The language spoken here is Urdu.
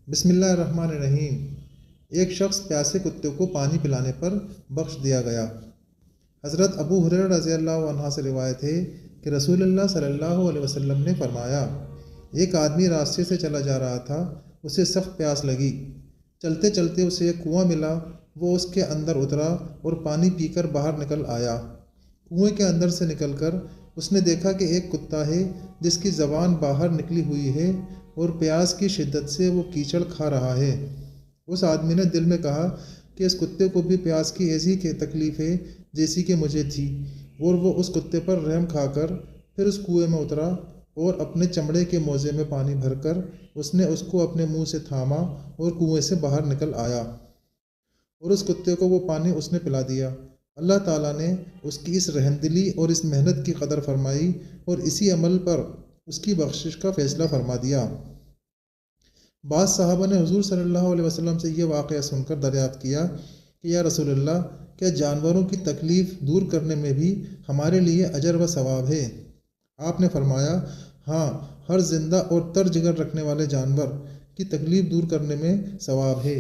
بسم اللہ الرحمن الرحیم۔ ایک شخص پیاسے کتے کو پانی پلانے پر بخش دیا گیا۔ حضرت ابو ہریرہ رضی اللہ عنہ سے روایت ہے کہ رسول اللہ صلی اللہ علیہ وسلم نے فرمایا، ایک آدمی راستے سے چلا جا رہا تھا، اسے سخت پیاس لگی۔ چلتے چلتے اسے ایک کنواں ملا، وہ اس کے اندر اترا اور پانی پی کر باہر نکل آیا۔ کنویں کے اندر سے نکل کر اس نے دیکھا کہ ایک کتا ہے جس کی زبان باہر نکلی ہوئی ہے اور پیاس کی شدت سے وہ کیچڑ کھا رہا ہے۔ اس آدمی نے دل میں کہا کہ اس کتے کو بھی پیاس کی ایسی تکلیف ہے جیسی کہ مجھے تھی، اور وہ اس کتے پر رحم کھا کر پھر اس کنویں میں اترا اور اپنے چمڑے کے موزے میں پانی بھر کر اس نے اس کو اپنے منہ سے تھاما اور کنویں سے باہر نکل آیا، اور اس کتے کو وہ پانی اس نے پلا دیا۔ اللہ تعالیٰ نے اس کی اس رحمدلی اور اس محنت کی قدر فرمائی اور اسی عمل پر اس کی بخشش کا فیصلہ فرما دیا۔ بعض صحابہ نے حضور صلی اللہ علیہ وسلم سے یہ واقعہ سن کر دریافت کیا کہ یا رسول اللہ، کیا جانوروں کی تکلیف دور کرنے میں بھی ہمارے لیے اجر و ثواب ہے؟ آپ نے فرمایا، ہاں، ہر زندہ اور تر جگر رکھنے والے جانور کی تکلیف دور کرنے میں ثواب ہے۔